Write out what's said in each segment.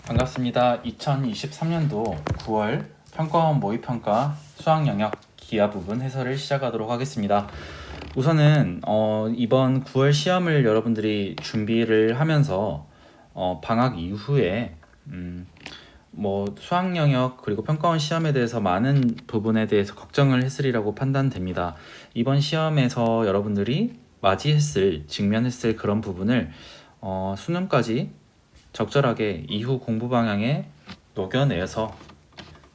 반갑습니다. 2023년도 9월 평가원 모의평가 수학영역 기하 부분 해설을 시작하도록 하겠습니다. 우선은 이번 9월 시험을 여러분들이 준비를 하면서 방학 이후에 수학영역 그리고 평가원 시험에 대해서 많은 부분에 대해서 걱정을 했으리라고 판단됩니다. 이번 시험에서 여러분들이 직면했을 그런 부분을 수능까지 적절하게 이후 공부 방향에 녹여내서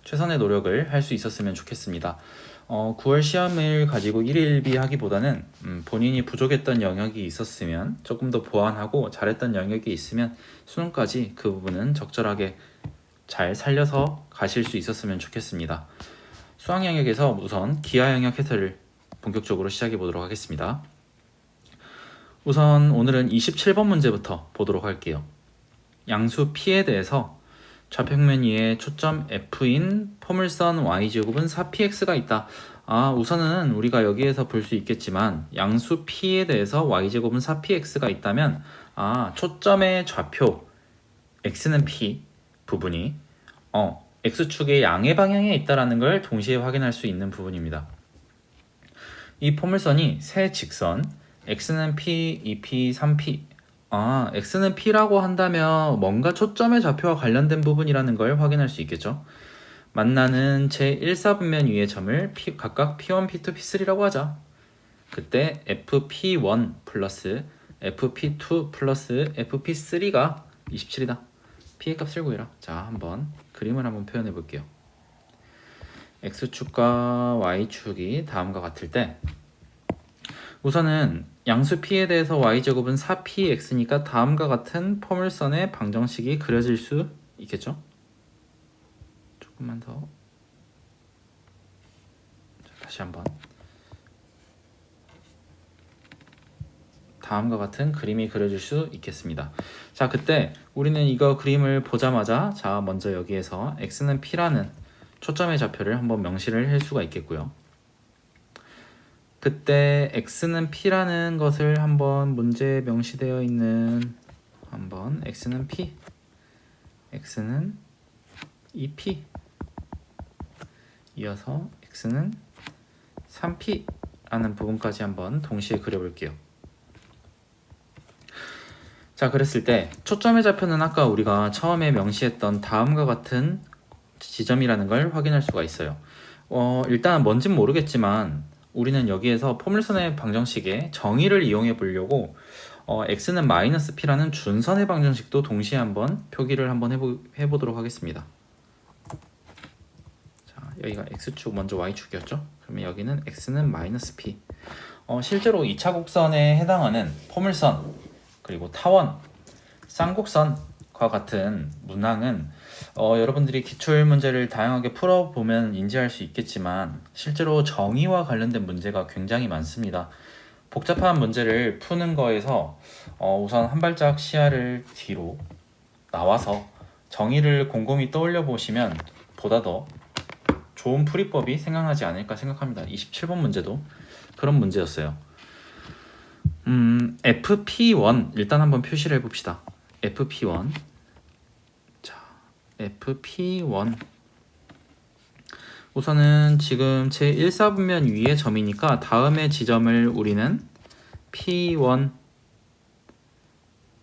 최선의 노력을 할 수 있었으면 좋겠습니다. 9월 시험을 가지고 일일비 하기보다는 본인이 부족했던 영역이 있었으면 조금 더 보완하고 잘했던 영역이 있으면 수능까지 그 부분은 적절하게 잘 살려서 가실 수 있었으면 좋겠습니다. 수학 영역에서 우선 기하 영역 해설을 본격적으로 시작해 보도록 하겠습니다. 우선 오늘은 27번 문제부터 보도록 할게요. 양수 P에 대해서 좌평면 위에 초점 F인 포물선 Y제곱은 4px가 있다. 우선은 우리가 여기에서 볼 수 있겠지만 양수 P에 대해서 Y제곱은 4px가 있다면 초점의 좌표 X는 P 부분이 X축의 양의 방향에 있다는 걸 동시에 확인할 수 있는 부분입니다. 이 포물선이 세 직선 X는 P, 2P, 3P X는 P라고 한다면 뭔가 초점의 좌표와 관련된 부분이라는 걸 확인할 수 있겠죠. 만나는 제1사분면 위의 점을 각각 P1, P2, P3라고 하자. 그때 FP1 플러스 FP2 플러스 FP3가 27이다. P의 값을 구해라. 자, 한번 그림을 한번 표현해 볼게요. X축과 Y축이 다음과 같을 때 우선은 양수 P에 대해서 Y제곱은 4px니까 다음과 같은 포물선의 방정식이 그려질 수 있겠죠? 조금만 더. 자, 다시 한번. 다음과 같은 그림이 그려질 수 있겠습니다. 자, 그때 우리는 이거 그림을 보자마자 먼저 여기에서 X는 P라는 초점의 좌표를 한번 명시를 할 수가 있겠고요. 그때 X는 P라는 것을 한번 문제에 명시되어 있는 X는 P, X는 2P, 이어서 X는 3P라는 부분까지 한번 동시에 그려볼게요. 자, 그랬을 때 초점의 좌표는 아까 우리가 처음에 명시했던 다음과 같은 지점이라는 걸 확인할 수가 있어요. 일단 뭔진 모르겠지만 우리는 여기에서 포물선의 방정식의 정의를 이용해 보려고 x는 마이너스 p라는 준선의 방정식도 동시에 한번 표기를 한번 해보도록 하겠습니다. 자, 여기가 x축 먼저 y축이었죠? 그러면 여기는 x는 마이너스 p. 실제로 2차 곡선에 해당하는 포물선 그리고 타원, 쌍곡선과 같은 문항은 여러분들이 기출 문제를 다양하게 풀어보면 인지할 수 있겠지만 실제로 정의와 관련된 문제가 굉장히 많습니다. 복잡한 문제를 푸는 거에서 우선 한 발짝 시야를 뒤로 나와서 정의를 곰곰이 떠올려 보시면 보다 더 좋은 풀이법이 생각나지 않을까 생각합니다. 27번 문제도 그런 문제였어요. FP1 일단 한번 표시를 해봅시다. FP1 FP1 우선은 지금 제1사분면 위의 점이니까 다음의 지점을 우리는 P1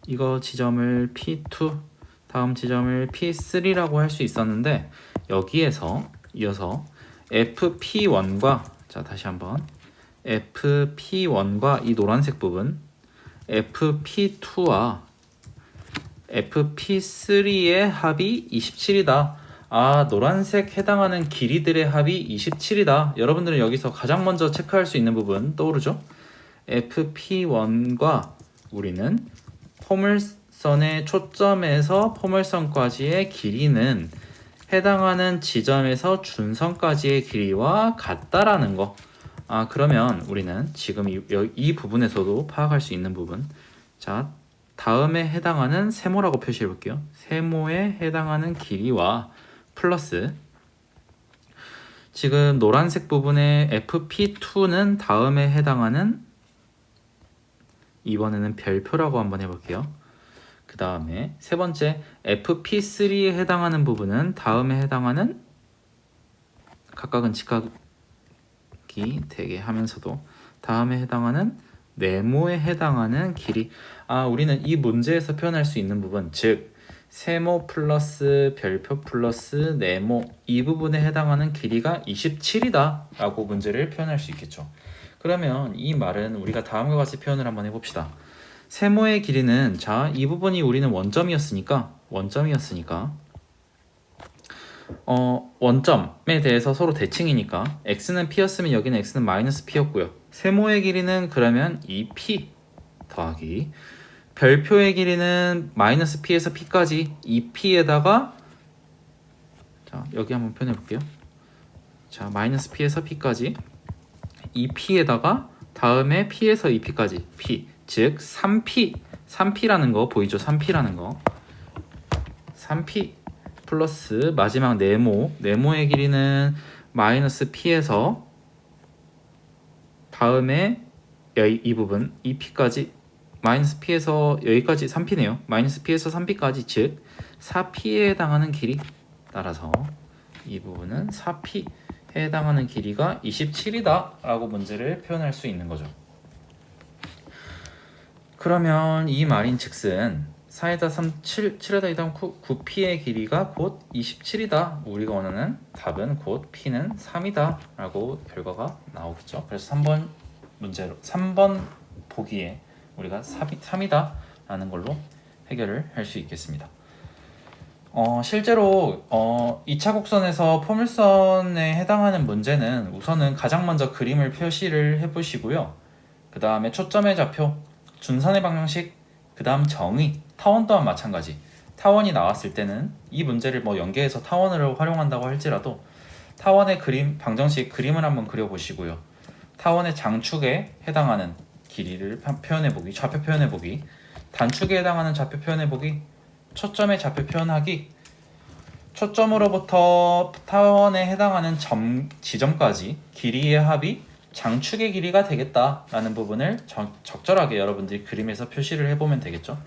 이거 지점을 P2 다음 지점을 P3라고 할 수 있었는데 여기에서 이어서 FP1과 다시 한번 FP1과 이 노란색 부분 FP2와 FP3의 합이 27이다. 노란색 해당하는 길이들의 합이 27이다. 여러분들은 여기서 가장 먼저 체크할 수 있는 부분 떠오르죠? FP1과 우리는 포물선의 초점에서 포물선까지의 길이는 해당하는 지점에서 준선까지의 길이와 같다라는 거. 그러면 우리는 지금 이 부분에서도 파악할 수 있는 부분. 자, 다음에 해당하는 세모라고 표시해 볼게요. 세모에 해당하는 길이와 플러스 지금 노란색 부분의 FP2는 다음에 해당하는 이번에는 별표라고 한번 해볼게요. 그 다음에 세 번째 FP3에 해당하는 부분은 다음에 해당하는 각각은 직각이 되게 하면서도 다음에 해당하는 네모에 해당하는 길이 우리는 이 문제에서 표현할 수 있는 부분 즉 세모 플러스 별표 플러스 네모 이 부분에 해당하는 길이가 27이다 라고 문제를 표현할 수 있겠죠. 그러면 이 말은 우리가 다음과 같이 표현을 한번 해봅시다. 세모의 길이는 이 부분이 우리는 원점이었으니까 원점에 대해서 서로 대칭이니까 x는 p였으면 여기는 x는 마이너스 p였고요. 세모의 길이는 그러면 2p 더하기 별표의 길이는 마이너스 p에서 p까지 2p에다가 여기 한번 표현해 볼게요. 마이너스 p에서 p까지 2p에다가 다음에 p에서 2p까지 p 즉 3p라는 거 보이죠? 3p라는 거 3p 플러스 마지막 네모의 길이는 마이너스 p에서 다음에 이 부분 2p까지 마이너스 p에서 여기까지 3p네요. 마이너스 p에서 3p까지 즉 4p에 해당하는 길이 따라서 이 부분은 4p에 해당하는 길이가 27이다 라고 문제를 표현할 수 있는 거죠. 그러면 이 말인 즉슨 4에다 3, 7에다 2다 9p의 길이가 곧 27이다. 우리가 원하는 답은 곧 p는 3이다 라고 결과가 나오겠죠. 그래서 3번 문제로 3번 보기에 우리가 3이다 라는 걸로 해결을 할 수 있겠습니다. 실제로 2차 곡선에서 포물선에 해당하는 문제는 우선은 가장 먼저 그림을 표시를 해보시고요. 그 다음에 초점의 좌표, 준선의 방정식, 그 다음 정의, 타원 또한 마찬가지. 타원이 나왔을 때는 이 문제를 연계해서 타원을 활용한다고 할지라도 타원의 그림, 방정식 그림을 한번 그려보시고요. 타원의 장축에 해당하는 길이를 표현해보기, 좌표 표현해보기, 단축에 해당하는 좌표 표현해보기, 초점의 좌표 표현하기, 초점으로부터 타원에 해당하는 지점까지 길이의 합이 장축의 길이가 되겠다라는 부분을 적절하게 여러분들이 그림에서 표시를 해보면 되겠죠.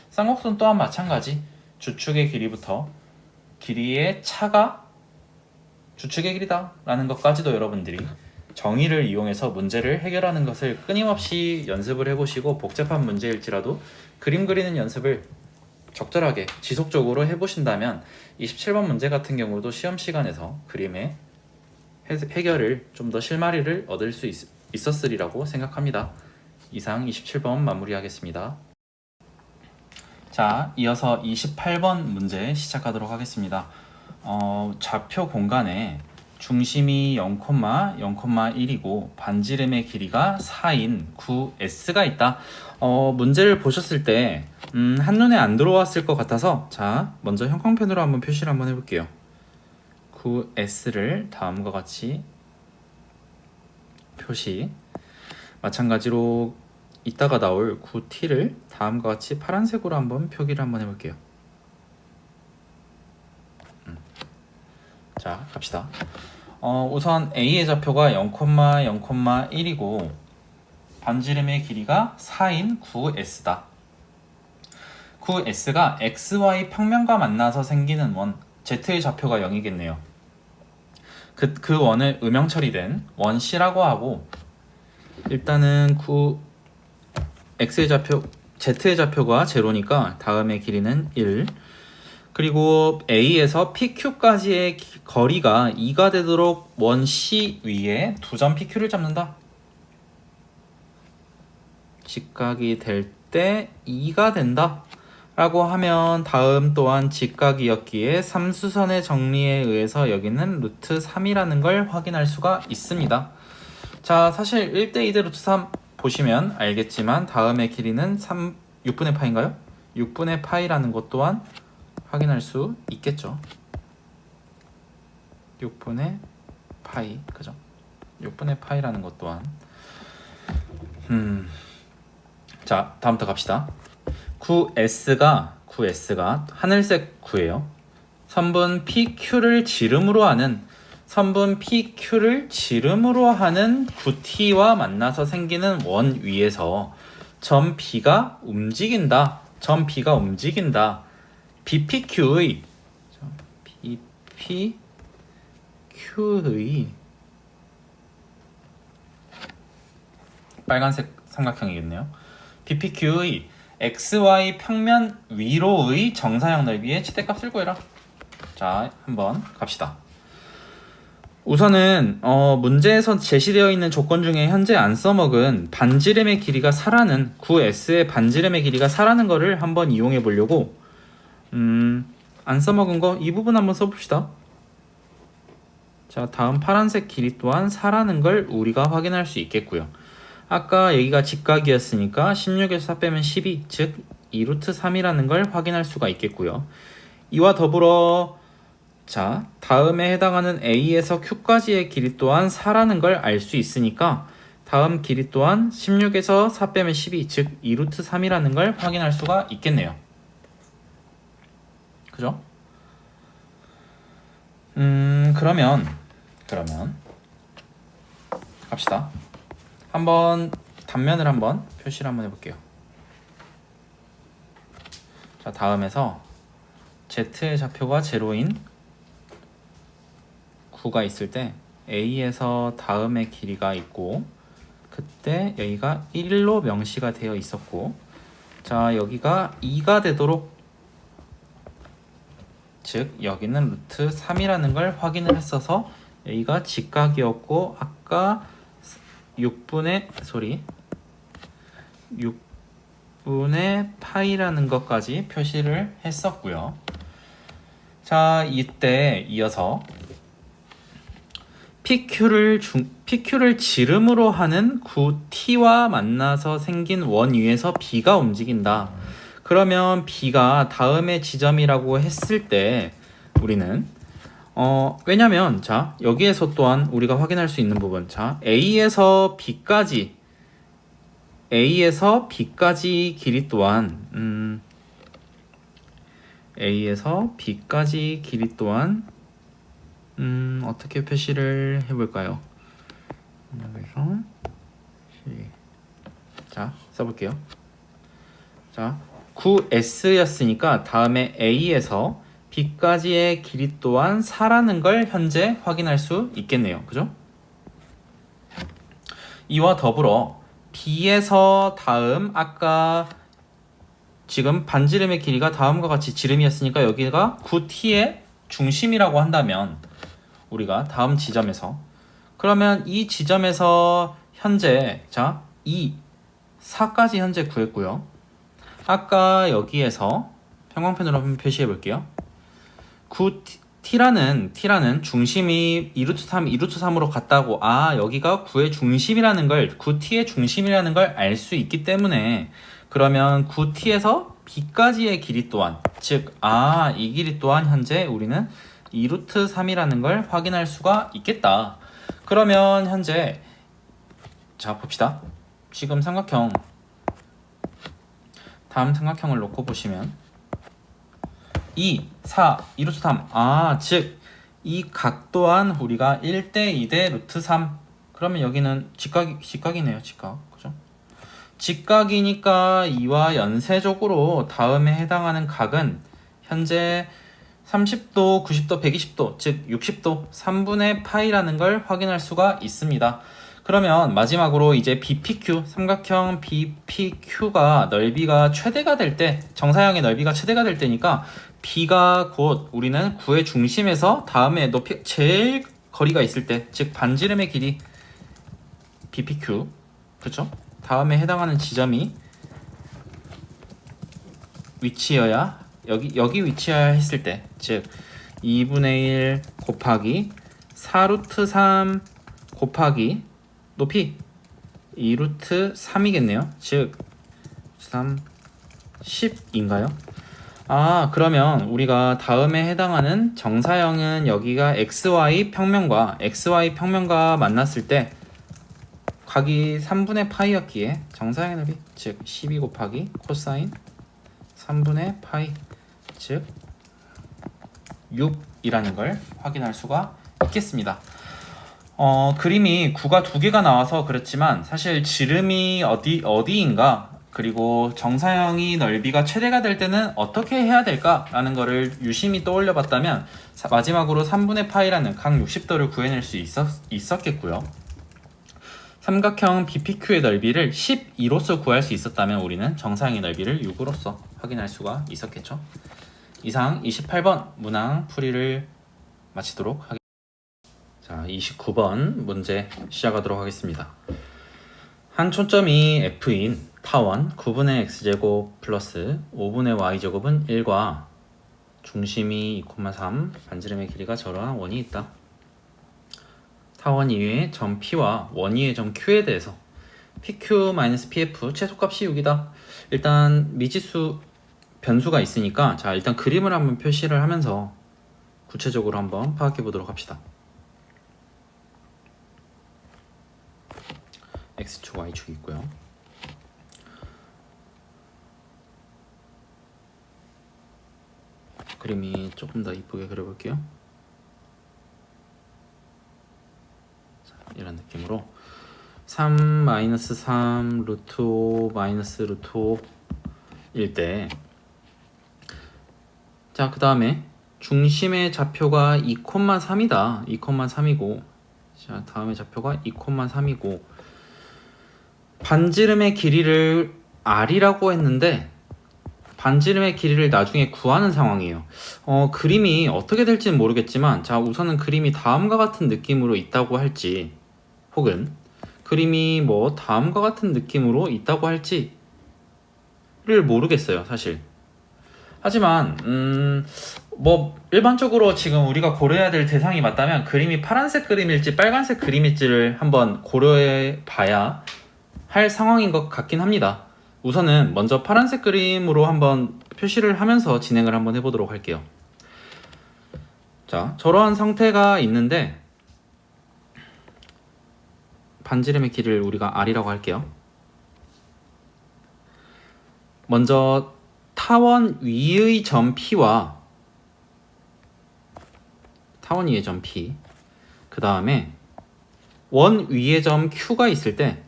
쌍곡선 또한 마찬가지. 주축의 길이부터 길이의 차가 주축의 길이다 라는 것까지도 여러분들이 정의를 이용해서 문제를 해결하는 것을 끊임없이 연습을 해보시고 복잡한 문제일지라도 그림 그리는 연습을 적절하게 지속적으로 해보신다면 27번 문제 같은 경우도 시험 시간에서 그림의 해결을 좀 더 실마리를 얻을 수 있었으리라고 생각합니다. 이상 27번 마무리하겠습니다. 자, 이어서 28번 문제 시작하도록 하겠습니다. 좌표 공간에 중심이 0,0,1이고 반지름의 길이가 4인 9s가 있다. 문제를 보셨을 때 한눈에 안 들어왔을 것 같아서 먼저 형광펜으로 한번 표시를 한번 해볼게요. 9s를 다음과 같이 표시, 마찬가지로 이따가 나올 9t를 다음과 같이 파란색으로 한번 표기를 한번 해볼게요. 자, 갑시다. 우선 A의 좌표가 0,0,1이고 반지름의 길이가 4인 9s다. 9s가 xy 평면과 만나서 생기는 원, z의 좌표가 0이겠네요. 그 원을 음영 처리된 원 C라고 하고, 일단은 x의 좌표, z의 좌표가 제로니까 다음의 길이는 1. 그리고 A에서 PQ까지의 거리가 2가 되도록 원 C 위에 두 점 PQ를 잡는다. 직각이 될 때 2가 된다 라고 하면 다음 또한 직각이었기에 삼수선의 정리에 의해서 여기는 루트 3이라는 걸 확인할 수가 있습니다. 자, 사실 1대2대 루트 3 보시면 알겠지만 다음의 길이는 6분의 파인가요? 6분의 파이라는 것 또한 확인할 수 있겠죠. 6분의 파이, 그죠? 6분의 파이라는 것 또한. 자, 다음부터 갑시다. 9s가 하늘색 9예요. 선분 PQ를 지름으로 하는 9t와 만나서 생기는 원 위에서 점 B가 움직인다 점 B가 움직인다. BPQ의 빨간색 삼각형이겠네요. BPQ의 XY 평면 위로의 정사형 넓이의 최대값을 구해라. 자, 한번 갑시다. 우선은 문제에서 제시되어 있는 조건 중에 현재 안 써먹은 반지름의 길이가 4라는 9S의 반지름의 길이가 4라는 거를 한번 이용해 보려고 안 써먹은 거 이 부분 한번 써봅시다. 자, 다음 파란색 길이 또한 4라는 걸 우리가 확인할 수 있겠고요. 아까 여기가 직각이었으니까 16에서 4 빼면 12, 즉 2루트 3이라는 걸 확인할 수가 있겠고요. 이와 더불어 자, 다음에 해당하는 A에서 Q까지의 길이 또한 4라는 걸 알 수 있으니까 다음 길이 또한 16에서 4 빼면 12, 즉 2루트 3이라는 걸 확인할 수가 있겠네요. 그죠? 그러면 갑시다. 한번 단면을 한번 표시를 한번 해볼게요. 자, 다음에서 Z의 좌표가 제로인 9가 있을 때 A에서 다음의 길이가 있고 그때 여기가 1로 명시가 되어 있었고 자, 여기가 2가 되도록 즉 여기는 루트 3이라는 걸 확인을 했어서 여기가 직각이었고 아까 6분의 파이라는 것까지 표시를 했었고요. 자, 이때 이어서 PQ를 지름으로 하는 9T와 만나서 생긴 원 위에서 B가 움직인다. 그러면 B가 다음의 지점이라고 했을 때 우리는 왜냐면 자, 여기에서 또한 우리가 확인할 수 있는 부분 자, A에서 B까지 길이 또한 A에서 B까지 길이 또한 어떻게 표시를 해볼까요? 여기서 자, 써볼게요. 자, 9S였으니까 다음에 A에서 B까지의 길이 또한 4라는 걸 현재 확인할 수 있겠네요. 그죠? 이와 더불어 B에서 다음 아까 지금 반지름의 길이가 다음과 같이 지름이었으니까 여기가 9T의 중심이라고 한다면 우리가 다음 지점에서 그러면 이 지점에서 현재 자 4까지 현재 구했고요. 아까 여기에서 평광펜으로 한번 표시해 볼게요. 9T라는 중심이 2루트 3으로 갔다고 여기가 9의 중심이라는 걸 9T의 중심이라는 걸 알 수 있기 때문에 그러면 9T에서 B까지의 길이 또한 즉 이 길이 또한 현재 우리는 2루트 3이라는 걸 확인할 수가 있겠다. 그러면 현재 자 봅시다. 지금 다음 삼각형을 놓고 보시면 2, 4, 2루트 3 즉 이 각 또한 우리가 1대 2대 루트 3 그러면 여기는 직각이네요. 그죠? 직각이니까 이와 연쇄적으로 다음에 해당하는 각은 현재 30도, 90도, 120도, 즉 60도, 3분의 파이라는 걸 확인할 수가 있습니다. 그러면 마지막으로 이제 BPQ, 삼각형 BPQ가 넓이가 최대가 될 때, 정사형의 넓이가 최대가 될 때니까 B가 곧 우리는 9의 중심에서 다음에 높이 제일 거리가 있을 때, 즉 반지름의 길이 BPQ, 그렇죠? 다음에 해당하는 지점이 위치여야 여기 위치해야 했을 때, 즉 2분의 1 곱하기 4루트 3 곱하기 높이 2루트 3이겠네요. 즉 3, 10인가요? 그러면 우리가 다음에 해당하는 정사형은 여기가 XY 평면과 만났을 때 각이 3분의 파이였기에 정사형의 넓이 즉 12 곱하기 코사인 3분의 파이 즉 6이라는 걸 확인할 수가 있겠습니다. 그림이 9가 두 개가 나와서 그렇지만 사실 지름이 어디인가 그리고 정사형이 넓이가 최대가 될 때는 어떻게 해야 될까라는 거를 유심히 떠올려 봤다면 마지막으로 3분의 파이라는 각 60도를 구해낼 수 있었겠고요. 삼각형 BPQ의 넓이를 12로서 구할 수 있었다면 우리는 정사형의 넓이를 6으로서 확인할 수가 있었겠죠. 이상 28번 문항 풀이를 마치도록 하겠습니다. 자, 29번 문제 시작하도록 하겠습니다. 한 초점이 F인 타원 9분의 X제곱 플러스 5분의 Y제곱은 1과 중심이 2,3 반지름의 길이가 저러한 원이 있다. 타원 이외의 점 P와 원 이외의 점 Q에 대해서 PQ-PF 최소값이 6이다. 일단 미지수 변수가 있으니까 자 일단 그림을 한번 표시를 하면서 구체적으로 한번 파악해 보도록 합시다. X축, Y축이 있고요. 그림이 조금 더 이쁘게 그려볼게요. 자, 이런 느낌으로 3-3 루트 5 마이너스 루트 5일 때 자, 그 다음에 중심의 좌표가 2,3이다. 2,3이고 자, 다음에 좌표가 2,3이고 반지름의 길이를 R이라고 했는데 반지름의 길이를 나중에 구하는 상황이에요. 그림이 어떻게 될지는 모르겠지만 자 우선은 그림이 다음과 같은 느낌으로 있다고 할지 혹은 그림이 뭐 다음과 같은 느낌으로 있다고 할지를 모르겠어요 사실. 하지만 뭐 일반적으로 지금 우리가 고려해야 될 대상이 맞다면 그림이 파란색 그림일지 빨간색 그림일지를 한번 고려해 봐야 할 상황인 것 같긴 합니다. 우선은 먼저 파란색 그림으로 한번 표시를 하면서 진행을 한번 해보도록 할게요. 자, 저러한 상태가 있는데 반지름의 길이를 우리가 R이라고 할게요. 먼저 타원 위의 점 P와 타원 위의 점 P 그 다음에 원 위의 점 Q가 있을 때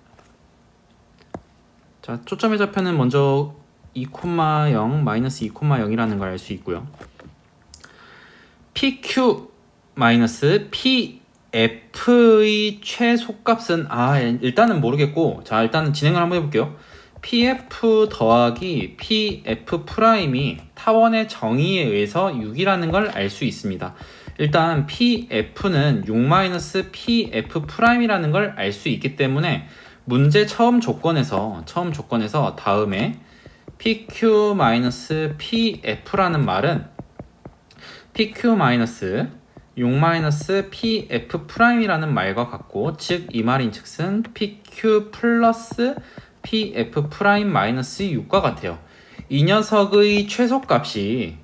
자, 초점의 좌표는 먼저 2,0 마이너스 2,0이라는 걸 알 수 있고요. PQ 마이너스 PF의 최소값은 일단은 모르겠고 자 일단은 진행을 한번 해볼게요. PF 더하기 PF 프라임이 타원의 정의에 의해서 6이라는 걸 알 수 있습니다. 일단 PF는 6 마이너스 PF 프라임이라는 걸 알 수 있기 때문에 문제 처음 조건에서 다음에 PQ-PF라는 말은 PQ-6-PF'이라는 말과 같고 즉 이 말인 즉슨 PQ 플러스 PF'-6과 같아요. 이 녀석의 최소값이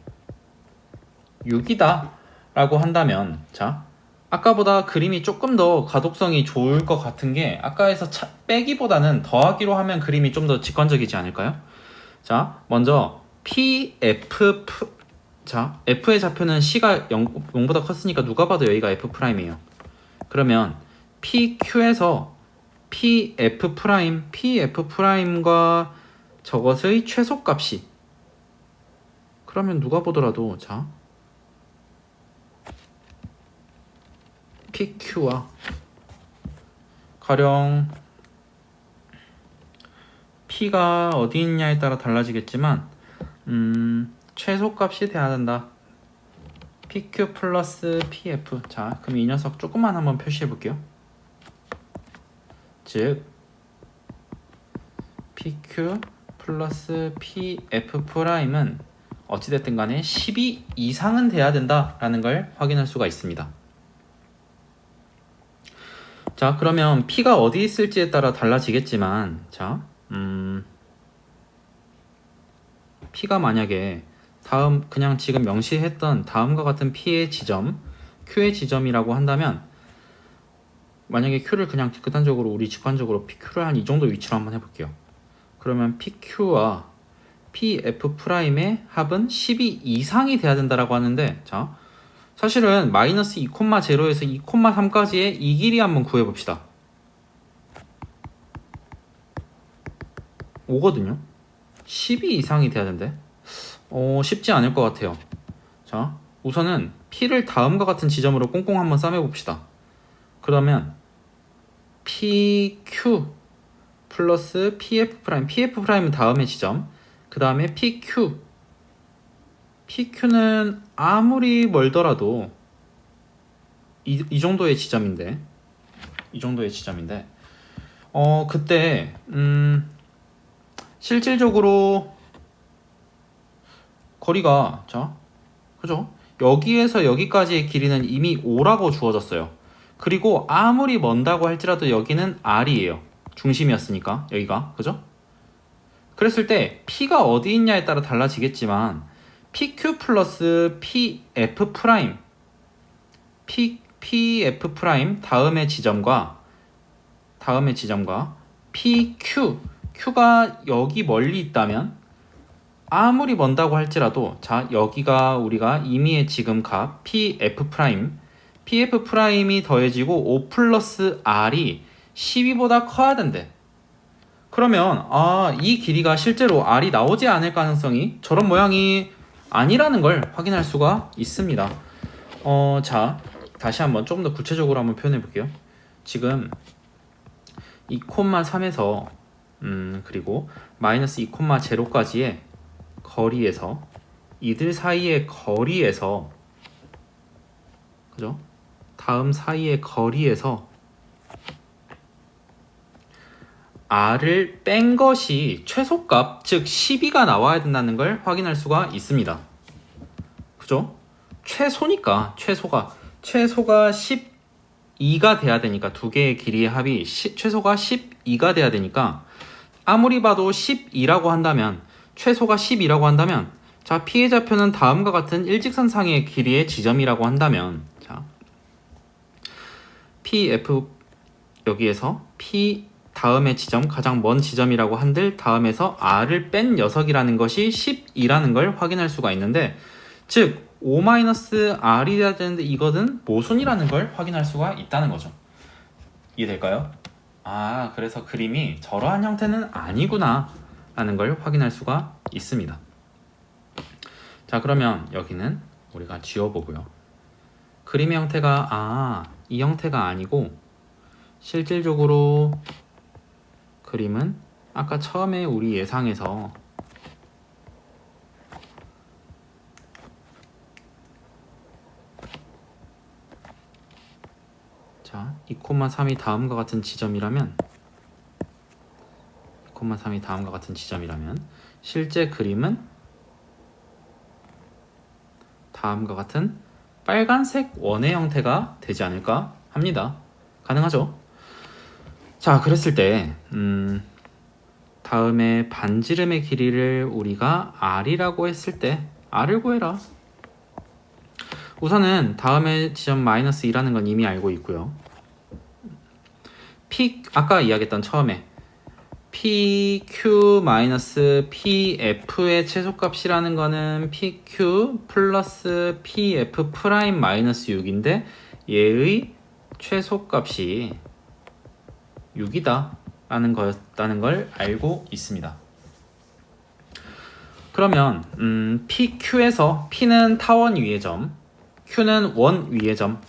6이다 라고 한다면 자 아까보다 그림이 조금 더 가독성이 좋을 것 같은 게 아까에서 빼기보다는 더하기로 하면 그림이 좀 더 직관적이지 않을까요? 자, 먼저 자, F의 좌표는 C가 0보다 컸으니까 누가 봐도 여기가 F'이에요. 그러면 PQ에서 PF'과 저것의 최소값이 그러면 누가 보더라도 자 PQ와 가령 P가 어디 있냐에 따라 달라지겠지만 최소값이 돼야 된다. PQ 플러스 PF 자 그럼 이 녀석 조금만 한번 표시해 볼게요. 즉 PQ 플러스 PF 프라임은 어찌됐든 간에 12 이상은 돼야 된다라는 걸 확인할 수가 있습니다. 자 그러면 P가 어디 있을지에 따라 달라지겠지만 자 P가 만약에 그냥 지금 명시했던 다음과 같은 P의 지점 Q의 지점이라고 한다면 만약에 Q를 그냥 극단적으로 우리 직관적으로 PQ를 한 이 정도 위치로 한번 해볼게요. 그러면 PQ와 PF'의 합은 12 이상이 돼야 된다라고 하는데 자 사실은 마이너스 2,0에서 2,3까지의 이 길이 한번 구해봅시다. 5거든요. 12 이상이 돼야 된대. 쉽지 않을 것 같아요. 자, 우선은 P를 다음과 같은 지점으로 꽁꽁 한번 싸매봅시다. 그러면 PQ 플러스 PF 프라임, PF 프라임은 다음의 지점, 그 다음에 PQ, PQ는 아무리 멀더라도 이 정도의 지점인데, 그때 실질적으로 거리가, 자, 그죠? 여기에서 여기까지의 길이는 이미 5라고 주어졌어요. 그리고 아무리 먼다고 할지라도 여기는 R이에요. 중심이었으니까 여기가, 그죠? 그랬을 때 P가 어디 있냐에 따라 달라지겠지만 PQ 플러스 PF 프라임, PF 프라임 다음의 지점과 PQ, Q가 여기 멀리 있다면 아무리 먼다고 할지라도, 자, 여기가 우리가 임의의 지금 값 PF 프라임이 더해지고 5 플러스 R이 12보다 커야 된대. 그러면 이 길이가 실제로 R이 나오지 않을 가능성이 저런 모양이 아니라는 걸 확인할 수가 있습니다. 자, 다시 한번 조금 더 구체적으로 한번 표현해 볼게요. 지금 2,3에서 그리고 마이너스 2,0까지의 거리에서, 이들 사이의 거리에서, 그죠? 다음 사이의 거리에서 R을 뺀 것이 최소값, 즉 12가 나와야 된다는 걸 확인할 수가 있습니다. 그죠? 최소니까 최소가 12가 돼야 되니까, 두 개의 길이의 합이 최소가 12가 돼야 되니까, 아무리 봐도 12라고 한다면, 최소가 12라고 한다면, 자, P의 좌표는 다음과 같은 일직선상의 길이의 지점이라고 한다면, 자, PF 여기에서 P 다음의 지점, 가장 먼 지점이라고 한들 다음에서 R을 뺀 녀석이라는 것이 12라는 걸 확인할 수가 있는데, 즉 5-R이 돼야 되는데 이것은 모순이라는 걸 확인할 수가 있다는 거죠. 이해될까요? 그래서 그림이 저러한 형태는 아니구나 라는 걸 확인할 수가 있습니다. 자, 그러면 여기는 우리가 지워보고요. 그림의 형태가 이 형태가 아니고, 실질적으로 그림은 아까 처음에 우리 예상에서 자, 2,3이 다음과 같은 지점이라면, 실제 그림은 다음과 같은 빨간색 원의 형태가 되지 않을까 합니다. 가능하죠? 자, 그랬을 때 다음에 반지름의 길이를 우리가 R이라고 했을 때 R을 구해라. 우선은 다음에 지점 마이너스 2라는 건 이미 알고 있고요. 아까 이야기했던 처음에 PQ 마이너스 PF의 최소값이라는 거는 PQ 플러스 PF 프라임 마이너스 6인데, 얘의 최소값이 6이다 라는 거였다는 걸 알고 있습니다. 그러면 PQ에서 P는 타원 위의 점, Q는 원 위의 점,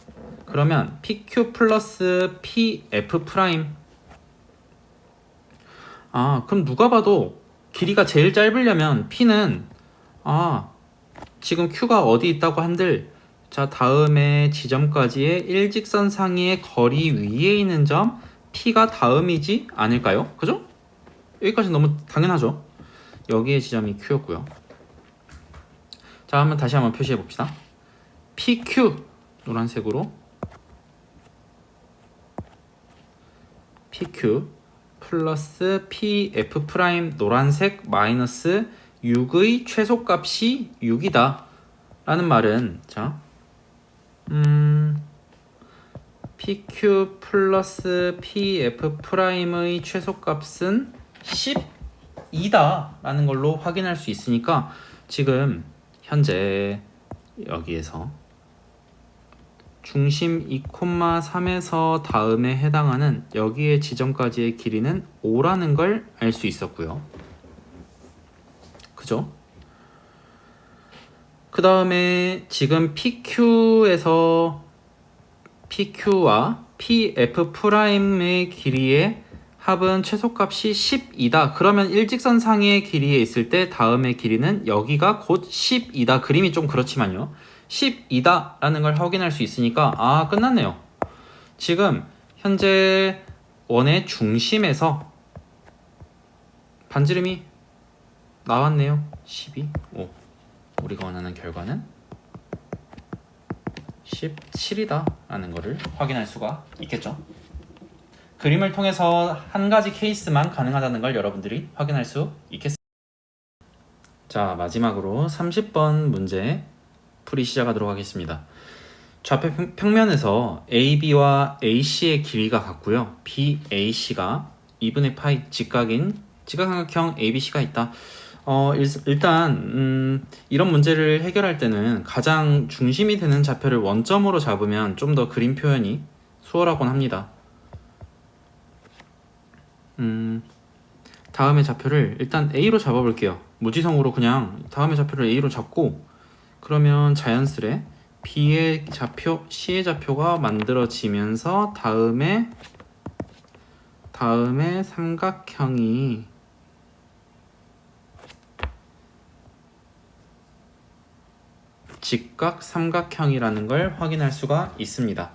그러면 PQ 플러스 PF 프라임, 그럼 누가 봐도 길이가 제일 짧으려면 P는 지금 Q가 어디 있다고 한들, 자, 다음에 지점까지의 일직선상의 거리 위에 있는 점 P가 다음이지 않을까요? 그죠? 여기까지 너무 당연하죠. 여기의 지점이 Q였고요. 자, 다시 한번 표시해 봅시다. PQ 노란색으로, PQ 플러스 PF 프라임 노란색 마이너스 6의 최소값이 6이다 라는 말은, 자, PQ 플러스 PF 프라임의 최소값은 12다 라는 걸로 확인할 수 있으니까, 지금 현재 여기에서 중심 2,3에서 다음에 해당하는 여기의 지점까지의 길이는 5라는 걸 알 수 있었고요. 그죠? 그 다음에 지금 PQ에서 PQ와 PF'의 길이의 합은 최소값이 12다. 그러면 일직선상의 길이에 있을 때 다음의 길이는 여기가 곧 12다. 그림이 좀 그렇지만요. 12다 라는 걸 확인할 수 있으니까 아, 끝났네요. 지금 현재 원의 중심에서 반지름이 나왔네요. 12. 오. 우리가 원하는 결과는 17이다 라는 것을 확인할 수가 있겠죠. 그림을 통해서 한 가지 케이스만 가능하다는 걸 여러분들이 확인할 수 있겠습니다. 자, 마지막으로 30번 문제 풀이 시작하도록 하겠습니다. 좌표 평면에서 AB와 AC의 길이가 같고요. BAC가 2분의 파이 직각삼각형 ABC가 있다. 일단 이런 문제를 해결할 때는 가장 중심이 되는 좌표를 원점으로 잡으면 좀 더 그림 표현이 수월하곤 합니다. 다음의 좌표를 일단 A로 잡아볼게요. 무지성으로 그냥 다음의 좌표를 A로 잡고 그러면 자연스레 B의 좌표, C의 좌표가 만들어지면서 다음에 삼각형이 직각 삼각형이라는 걸 확인할 수가 있습니다.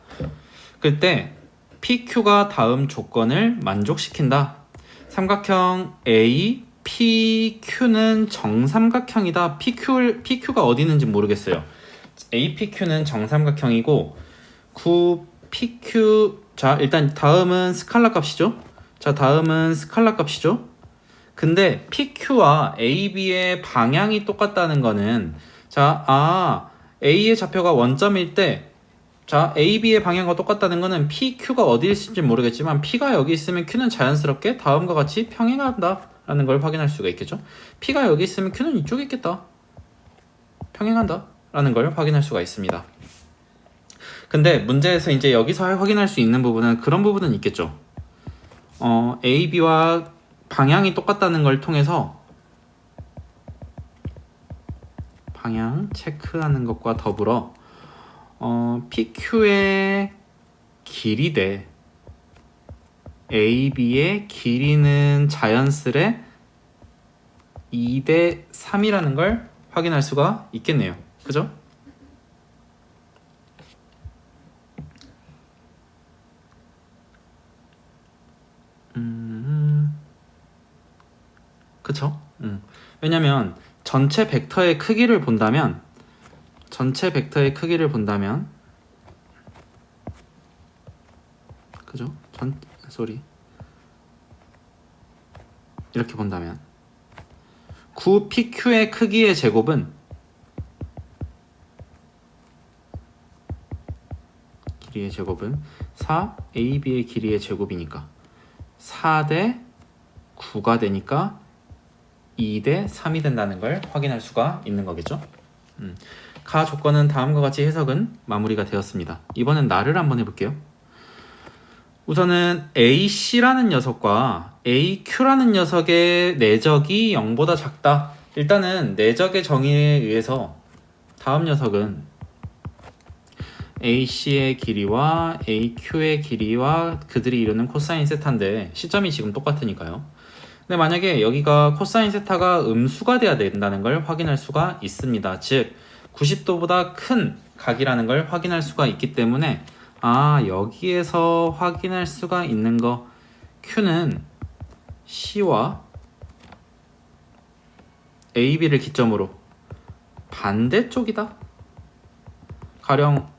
그때 PQ가 다음 조건을 만족시킨다. 삼각형 A, PQ는 정삼각형이다. PQ가 어디 있는지 모르겠어요. APQ는 정삼각형이고 9PQ 자 일단 다음은 스칼라 값이죠. 자 다음은 스칼라 값이죠. 근데 PQ와 AB의 방향이 똑같다는 거는 A의 좌표가 원점일 때 자, AB의 방향과 똑같다는 거는 PQ가 어디에 있을지 모르겠지만 P가 여기 있으면 Q는 자연스럽게 다음과 같이 평행한다 라는 걸 확인할 수가 있겠죠. P가 여기 있으면 Q는 이쪽에 있겠다. 평행한다 라는 걸 확인할 수가 있습니다. 근데 문제에서 이제 여기서 확인할 수 있는 부분은 그런 부분은 있겠죠. AB와 방향이 똑같다는 걸 통해서 방향 체크하는 것과 더불어 PQ의 길이 대 AB의 길이는 자연스레 2대 3이라는 걸 확인할 수가 있겠네요. 그죠? 그쵸? 왜냐면 전체 벡터의 크기를 본다면 그죠? 이렇게 본다면 9PQ의 크기의 제곱은 길이의 제곱은 4AB의 길이의 제곱이니까 4대 9가 되니까 2대 3이 된다는 걸 확인할 수가 있는 거겠죠. 가 조건은 다음과 같이 해석은 마무리가 되었습니다. 이번엔 나를 한번 해볼게요. 우선은 AC라는 녀석과 AQ라는 녀석의 내적이 0보다 작다. 일단은 내적의 정의에 의해서 다음 녀석은 AC의 길이와 AQ의 길이와 그들이 이루는 코사인 세타인데 시점이 지금 똑같으니까요. 근데 만약에 여기가 코사인 세타가 음수가 돼야 된다는 걸 확인할 수가 있습니다. 즉 90도보다 큰 각이라는 걸 확인할 수가 있기 때문에 여기에서 확인할 수가 있는 거 Q는 C와 AB를 기점으로 반대쪽이다. 가령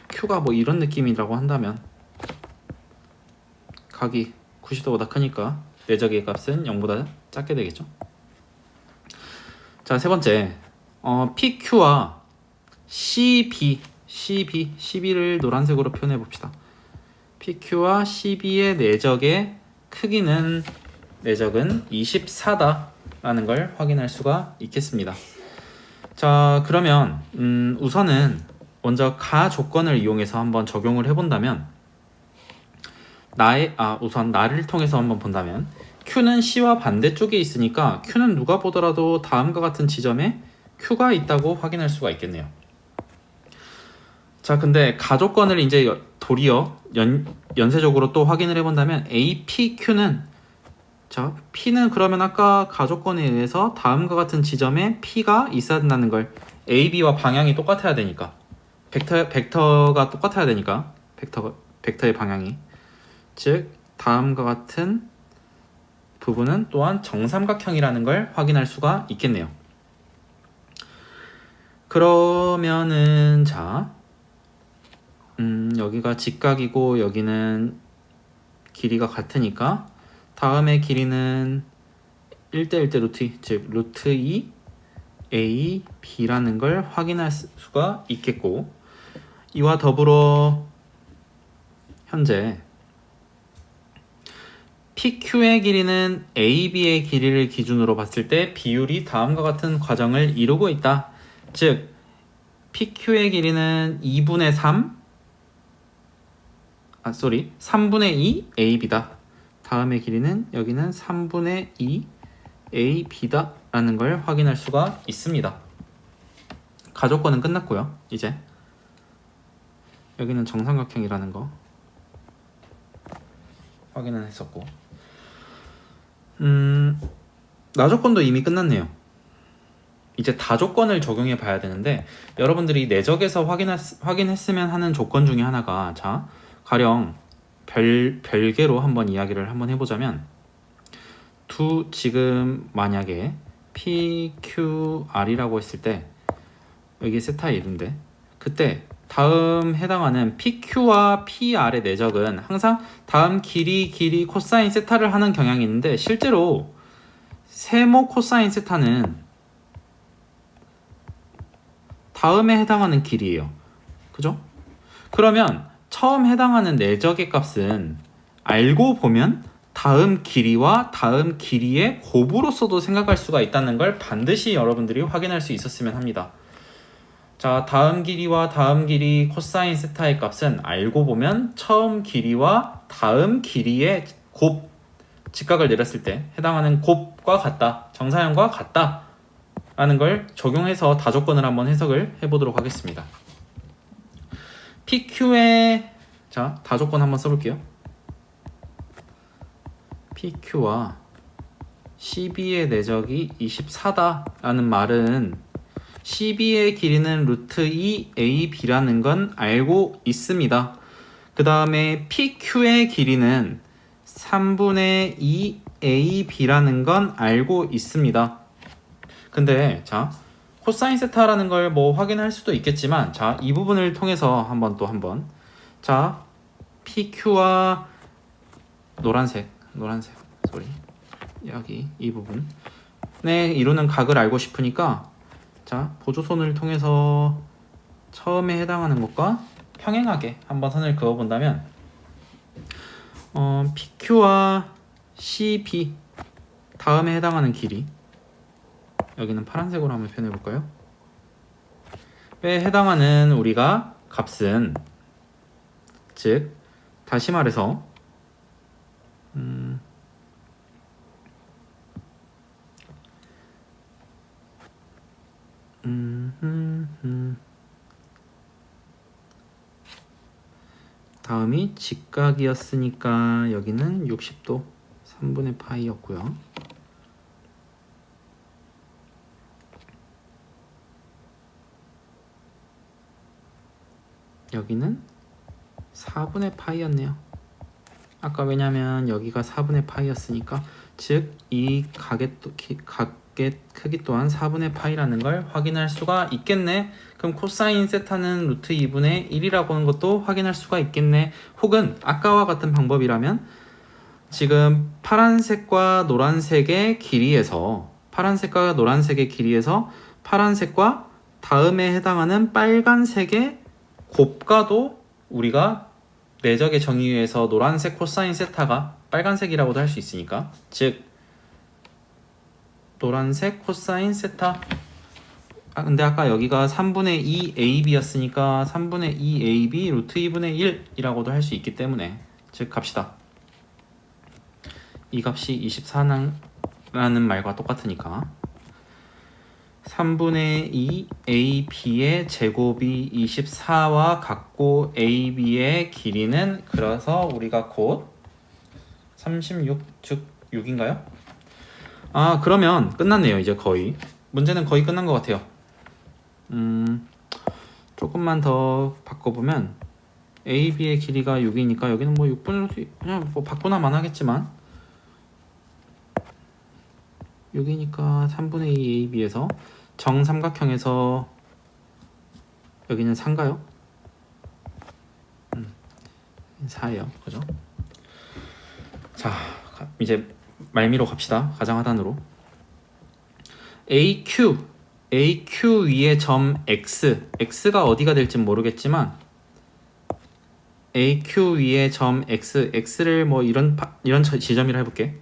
Q가 뭐 이런 느낌이라고 한다면 각이 90도보다 크니까 내적의 값은 0보다 작게 되겠죠. 자, 세 번째 PQ와 CB를 노란색으로 표현해 봅시다. PQ와 CB의 내적의 크기는 내적은 24다 라는 걸 확인할 수가 있겠습니다. 자, 그러면 우선은 먼저 가 조건을 이용해서 한번 적용을 해본다면 우선 나를 통해서 한번 본다면 Q는 C와 반대쪽에 있으니까 Q는 누가 보더라도 다음과 같은 지점에 Q가 있다고 확인할 수가 있겠네요. 자, 근데 가족권을 이제 도리어 연쇄적으로 또 확인을 해본다면 APQ는, 자, P는 그러면 아까 가족권에 의해서 다음과 같은 지점에 P가 있어야 된다는 걸, AB와 방향이 똑같아야 되니까, 벡터가 똑같아야 되니까, 벡터의 방향이, 즉 다음과 같은 부분은 또한 정삼각형이라는 걸 확인할 수가 있겠네요. 그러면은 자, 여기가 직각이고 여기는 길이가 같으니까 다음의 길이는 1대1대 루트 2, 즉 루트 2 A, B라는 걸 확인할 수가 있겠고, 이와 더불어 현재 PQ의 길이는 AB의 길이를 기준으로 봤을 때 비율이 다음과 같은 과정을 이루고 있다. 즉 PQ의 길이는 2분의 3, 3분의 2 AB다. 다음의 길이는 여기는 3분의 2 AB다 라는 걸 확인할 수가 있습니다. 가족권은 끝났고요. 이제 여기는 정삼각형이라는 거 확인은 했었고, 나조건도 이미 끝났네요. 이제 다조건을 적용해 봐야 되는데, 여러분들이 내적에서 확인했으면 하는 조건 중에 하나가, 자, 가령 별개로 한번 이야기를 한번 해보자면, 지금 만약에 PQR이라고 했을 때 여기 세타의 이름인데, 그때 다음 해당하는 PQ와 PR의 내적은 항상 다음 길이 코사인 세타를 하는 경향이 있는데, 실제로 세모 코사인 세타는 다음에 해당하는 길이에요. 그죠? 그러면 처음 해당하는 내적의 값은 알고 보면 다음 길이와 다음 길이의 곱으로서도 생각할 수가 있다는 걸 반드시 여러분들이 확인할 수 있었으면 합니다. 자, 다음 길이와 다음 길이 코사인 세타의 값은 알고 보면 처음 길이와 다음 길이의 곱, 직각을 내렸을 때 해당하는 곱과 같다, 정사형과 같다 라는 걸 적용해서 다조건을 한번 해석을 해보도록 하겠습니다. PQ의, 자, 다조건 한번 써볼게요. PQ와 CB의 내적이 24다 라는 말은 CB의 길이는 루트 2 AB라는 건 알고 있습니다. 그 다음에 PQ의 길이는 3분의 2 AB라는 건 알고 있습니다. 근데 자, 코사인 세타라는 걸 뭐 확인할 수도 있겠지만, 자, 이 부분을 통해서 한번 자, PQ와 노란색 여기 이 부분에 이루는 각을 알고 싶으니까, 자, 보조선을 통해서 처음에 해당하는 것과 평행하게 한번 선을 그어본다면, PQ와 CB 다음에 해당하는 길이, 여기는 파란색으로 한번 표현해볼까요? 에 해당하는 우리가 값은, 즉 다시 말해서 다음이 직각이었으니까 여기는 60도 3분의 파이였고요. 여기는 4분의 파이였네요. 아까 왜냐면 여기가 4분의 파이였으니까, 즉 이 각의 크기 또한 4분의 파이라는 걸 확인할 수가 있겠네. 그럼 코사인 세타는 루트 2분의 1이라고 하는 것도 확인할 수가 있겠네. 혹은 아까와 같은 방법이라면 지금 파란색과 노란색의 길이에서 파란색과 다음에 해당하는 빨간색의 곱과도 우리가 내적의 정의에서 노란색 코사인 세타가 빨간색이라고도 할 수 있으니까, 즉 노란색 코사인 세타, 근데 아까 여기가 3분의 2 AB였으니까 3분의 2 AB 루트 2분의 1이라고도 할 수 있기 때문에, 즉 갑시다. 이 값이 24라는 말과 똑같으니까 3분의 2 AB의 제곱이 24와 같고 AB의 길이는 그래서 우리가 곧 36, 즉 6인가요? 아, 그러면 끝났네요. 이제 거의 문제는 거의 끝난 것 같아요. 조금만 더 바꿔보면 AB의 길이가 6이니까 여기는 뭐 6분으로 그냥 뭐 바꾸나만 하겠지만 6이니까 3분의 2 AB에서 정삼각형에서 여기는 4인가요? 4예요. 그죠? 자, 이제 말미로 갑시다. 가장하단으로. AQ 위에 점 X, X가 어디가 될지 모르겠지만 AQ 위에 점 X, X를 뭐 이런 지점이라 해볼게.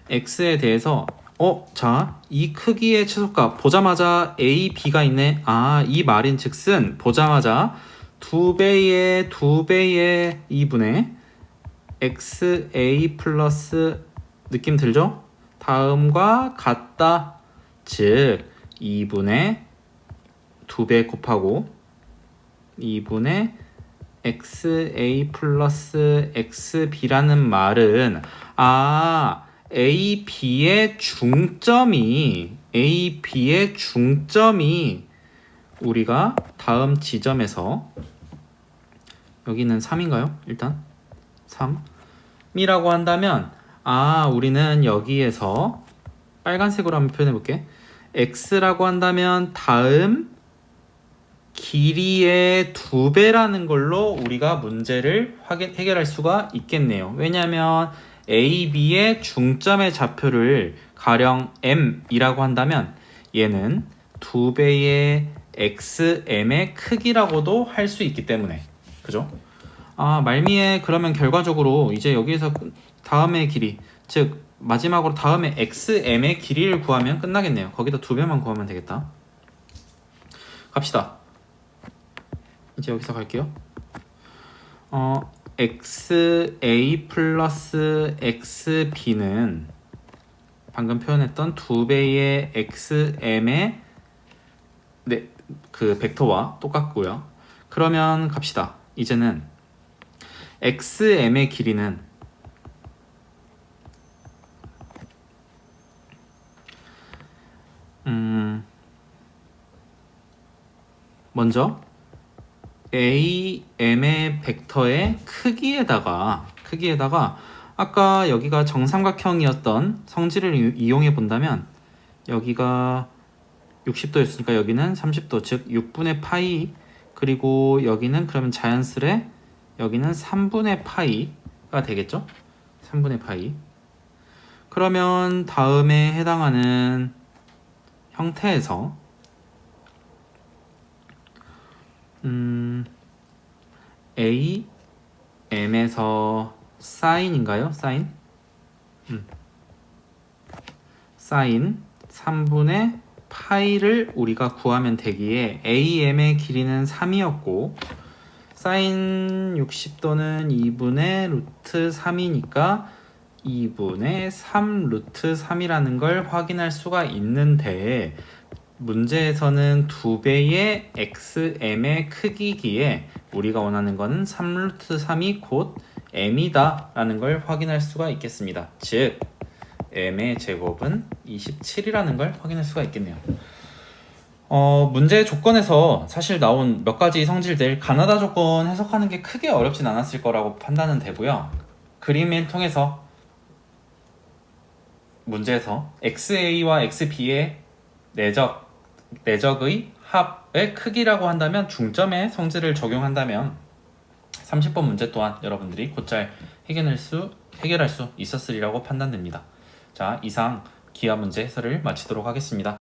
X에 대해서 자, 이 크기의 최소값 보자마자 A, B가 있네. 아, 이 말인즉슨 보자마자 2배의 2분의 XA 플러스 느낌 들죠? 다음과 같다. 즉 2분의 2배 곱하고 2분의 XA 플러스 XB라는 말은 A, B의 중점이 우리가 다음 지점에서 여기는 3인가요? 일단 3이라고 한다면 우리는 여기에서 빨간색으로 한번 표현해 볼게. X라고 한다면 다음 길이의 2배라는 걸로 우리가 문제를 해결할 수가 있겠네요. 왜냐하면 A, B의 중점의 좌표를 가령 M이라고 한다면 얘는 2배의 XM의 크기라고도 할 수 있기 때문에 그죠? 말미에 그러면 결과적으로 이제 여기에서 다음의 길이 즉 마지막으로 다음에 XM의 길이를 구하면 끝나겠네요. 거기다 2배만 구하면 되겠다. 갑시다. 이제 여기서 갈게요. XA 플러스 XB는 방금 표현했던 2배의 XM의 그 벡터와 똑같고요. 그러면 갑시다. 이제는 XM의 길이는 먼저 AM의 벡터의 크기에다가 아까 여기가 정삼각형이었던 성질을 이용해 본다면 여기가 60도였으니까 여기는 30도 즉 6분의 파이 그리고 여기는 그러면 자연스레 여기는 3분의 파이가 되겠죠? 3분의 파이. 그러면 다음에 해당하는 형태에서 A, M에서 사인인가요? 사인 3분의 파이를 우리가 구하면 되기에 AM의 길이는 3이었고 사인 60도는 2분의 루트 3이니까 2분의 3 루트 3이라는 걸 확인할 수가 있는데 문제에서는 2배의 XM의 크기기에 우리가 원하는 것은 3 루트 3이 곧 M이다 라는 걸 확인할 수가 있겠습니다. 즉 M의 제곱은 27이라는 걸 확인할 수가 있겠네요. 문제 조건에서 사실 나온 몇 가지 성질들 가나다 조건 해석하는 게 크게 어렵진 않았을 거라고 판단은 되고요. 그림을 통해서 문제에서 XA와 XB의 내적의 합의 크기라고 한다면 중점의 성질을 적용한다면 30번 문제 또한 여러분들이 곧잘 해결할 수 있었으리라고 판단됩니다. 자, 이상 기하 문제 해설을 마치도록 하겠습니다.